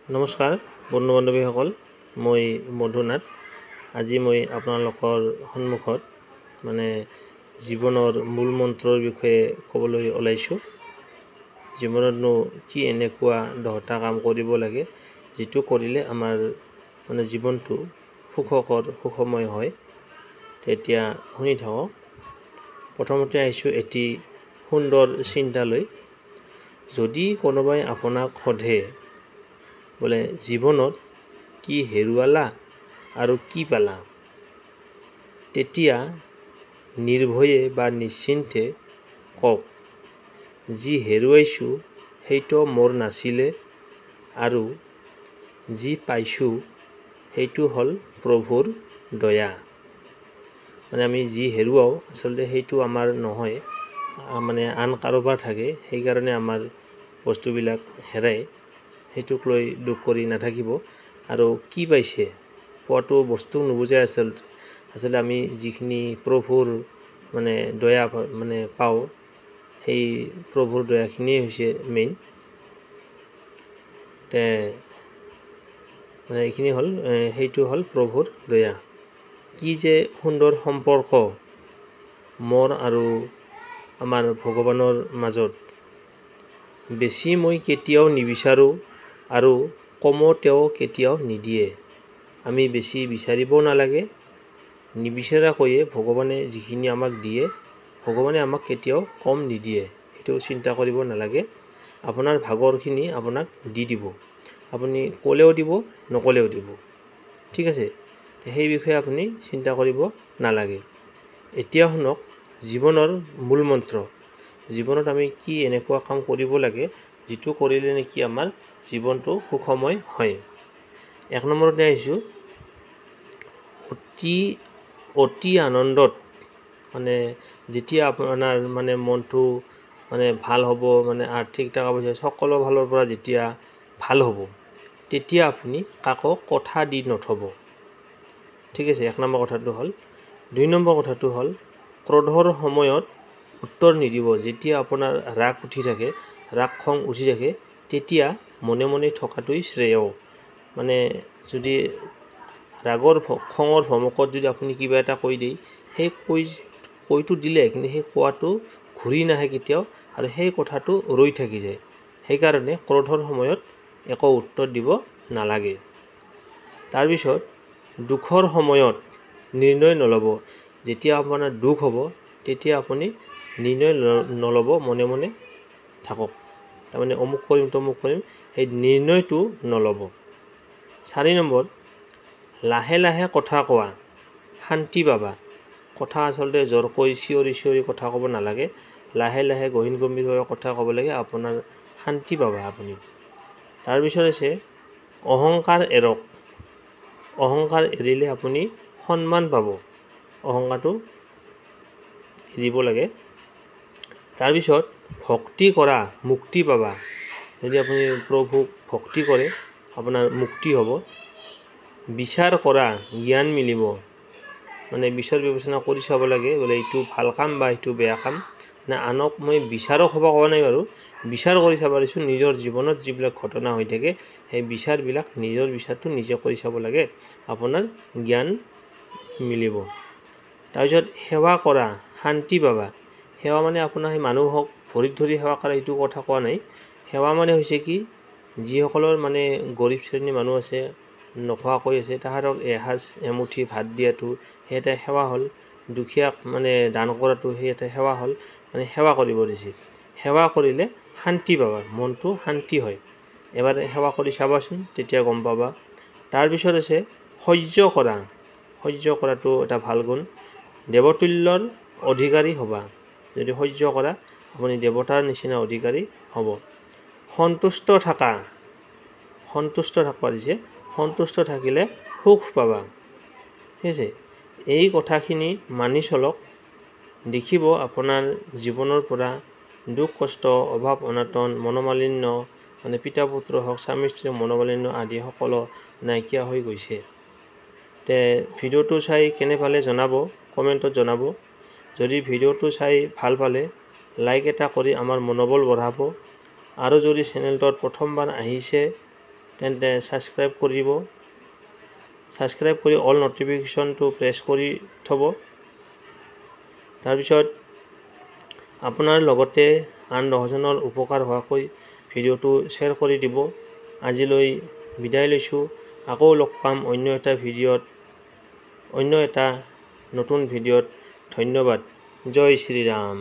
নমস্কাৰ বন্ধু বান্ধৱীসকল, মই মধুনাথ। আজি মই আপোনালোকৰ সন্মুখত জীৱনৰ মূল মন্ত্ৰৰ বিষয়ে ক'বলৈ ওলাইছোঁ। জীৱনতনো কি এনেকুৱা 10টা কাম কৰিব লাগে যিটো কৰিলে আমাৰ জীৱনটো সুখময় হয়। তেতিয়া শুনি থাকক। প্ৰথমতে আহিছোঁ এটি সুন্দৰ চিন্তালৈ। যদি কোনোবাই আপোনাক সোধে বোলে জীৱনত কি হেৰুৱালা আৰু কি পালা, তেতিয়া নিৰ্ভয়ে বা নিশ্চিন্তে কওক, যি হেৰুৱাইছোঁ সেইটো মোৰ নাছিলে আৰু যি পাইছোঁ সেইটো হ'ল প্ৰভুৰ দয়া। আমি যি হেৰুৱাওঁ আচলতে সেইটো আমাৰ নহয়, আন কাৰোবাৰ থাকে। সেইকাৰণে আমাৰ বস্তুবিলাক হেৰাই, সেইটোক লৈ দুখ কৰি নাথাকিব। আৰু কি পাইছে, পোৱাটো বস্তু নুবুজায়। আচলতে আমি যিখিনি প্ৰভুৰ দয়া পাওঁ, সেই প্ৰভুৰ দয়াখিনিয়ে হৈছে মেইন। এইখিনি হ'ল সেইটো হ'ল প্ৰভুৰ দয়া। কি যে সুন্দৰ সম্পৰ্ক মোৰ আৰু আমাৰ ভগৱানৰ মাজত। বেছি মই কেতিয়াও নিবিচাৰোঁ আৰু কমো তেওঁ কেতিয়াও নিদিয়ে। আমি বেছি বিচাৰিব নালাগে। নিবিচাৰাকৈয়ে ভগৱানে যিখিনি আমাক দিয়ে, ভগৱানে আমাক কেতিয়াও কম নিদিয়ে। সেইটো চিন্তা কৰিব নালাগে। আপোনাৰ ভাগৰখিনি আপোনাক দি দিব। আপুনি ক'লেও দিব, নক'লেও দিব। ঠিক আছে, সেই বিষয়ে আপুনি চিন্তা কৰিব নালাগে। এতিয়া শুনক জীৱনৰ মূল মন্ত্ৰ। জীৱনত আমি কি এনেকুৱা কাম কৰিব লাগে যিটো কৰিলে নেকি আমাৰ জীৱনটো সুখময় হয়। 1 নম্বৰতে আহিছোঁ, অতি আনন্দত যেতিয়া আপোনাৰ মনটো ভাল হ'ব, আৰ্থিক টকা পইচা সকলো ফালৰ পৰা যেতিয়া ভাল হ'ব, তেতিয়া আপুনি কাকো কথা দি নথব। ঠিক আছে, 1 নম্বৰ কথাটো হ'ল। 2 নম্বৰ কথাটো হ'ল, ক্ৰোধৰ সময়ত উত্তৰ নিদিব। যেতিয়া আপোনাৰ ৰাগ উঠি থাকে, ৰাগ খং উঠি থাকে, তেতিয়া মনে মনে থকাটোৱেই শ্ৰেয়। যদি ৰাগৰ খঙৰ ভমকত যদি আপুনি কিবা এটা কৈ দিয়ে, সেই কৈটো দিলে, কিন্তু সেই কোৱাটো ঘূৰি নাহে কেতিয়াও, আৰু সেই কথাটো ৰৈ থাকি যায়। সেইকাৰণে ক্ৰোধৰ সময়ত একো উত্তৰ দিব নালাগে। তাৰপিছত দুখৰ সময়ত নিৰ্ণয় নল'ব। যেতিয়া আপোনাৰ দুখ হ'ব, তেতিয়া আপুনি নিৰ্ণয় নল'ব, মনে মনে থাকক। অমুক কৰিম তমুক কৰিম, সেই নিৰ্ণয়টো নল'ব। 4 নম্বৰ, লাহে লাহে কথা কোৱা, শান্তি পাবা। কথা আচলতে জোৰকৈ চিঞৰি কথা ক'ব নালাগে। লাহে লাহে গহীন গম্ভীৰভাৱে কথা ক'ব লাগে, আপোনাৰ শান্তি পাবা আপুনি। তাৰপিছত আছে অহংকাৰ এৰক। অহংকাৰ এৰিলে আপুনি সন্মান পাব। অহংকাৰটো এৰিব লাগে। তাৰপিছত ভক্তি কৰা, মুক্তি পাবা। যদি আপুনি প্ৰভুক ভক্তি কৰে, আপোনাৰ মুক্তি হ'ব। বিচাৰ কৰা, জ্ঞান মিলিব। বিচাৰ বিবেচনা কৰি চাব লাগে, বোলে এইটো ভাল কাম বা এইটো বেয়া কাম। আনক মই বিচাৰক হ'ব কোৱা নাই বাৰু, বিচাৰ কৰি চাব দিছোঁ। নিজৰ জীৱনত যিবিলাক ঘটনা হৈ থাকে, সেই বিচাৰবিলাক নিজৰ বিচাৰটো নিজে কৰি চাব লাগে, আপোনাৰ জ্ঞান মিলিব। তাৰপিছত সেৱা কৰা, শান্তি পাবা। সেৱা আপোনাৰ সেই মানুহক ভৰিত ধৰি সেৱা কৰা, এইটো কথা কোৱা নাই। সেৱা হৈছে কি, যিসকলৰ গৰীব শ্ৰেণীৰ মানুহ আছে, নোখোৱাকৈ আছে, তাহাঁতক এসাঁজ এমুঠি ভাত দিয়াটো সেই এটা সেৱা হ'ল। দুখীয়াক দান কৰাটো সেই এটা সেৱা হ'ল। সেৱা কৰিব দিছে। সেৱা কৰিলে শান্তি পাবা, মনটো শান্তি হয়। এবাৰ সেৱা কৰি চাবাচোন, তেতিয়া গম পাবা। তাৰপিছত আছে সহ্য কৰা। সহ্য কৰাটো এটা ভাল গুণ। দেৱতুল্যৰ অধিকাৰী হ'বা। যদি সহ্য কৰা, আপুনি দেৱতাৰ নিচিনা অধিকাৰী হ'ব। সন্তুষ্ট থাকা, সন্তুষ্ট থাকিব দিছে। সন্তুষ্ট থাকিলে সুখ পাবা। ঠিক আছে, এই কথাখিনি মানি চলক। দেখিব আপোনাৰ জীৱনৰ পৰা দুখ কষ্ট, অভাৱ অনাটন, মনোমালিন্য, পিতা পুত্ৰ হওক, স্বামী স্ত্ৰী মনোমালিন্য আদি সকলো নাইকিয়া হৈ গৈছে। ভিডিঅ'টো চাই কেনে পালে জনাব, কমেণ্টত জনাব। যদি ভিডিঅ'টো চাই ভাল পালে লাইক এটা কৰি আমাৰ মনোবল বঢ়াব। আৰু যদি চেনেলটোত প্ৰথমবাৰ আহিছে, তেন্তে ছাবস্ক্ৰাইব কৰিব। ছাবস্ক্ৰাইব কৰি অল নটিফিকেশ্যনটো প্ৰেছ কৰি থ'ব। তাৰপিছত আপোনাৰ লগতে আন 10জনৰ উপকাৰ হোৱাকৈ ভিডিঅ'টো শ্বেয়াৰ কৰি দিব। আজিলৈ বিদায় লৈছোঁ। আকৌ লগ পাম অন্য এটা নতুন ভিডিঅ'ত। ধন্যবাদ। জয় শ্ৰীৰাম।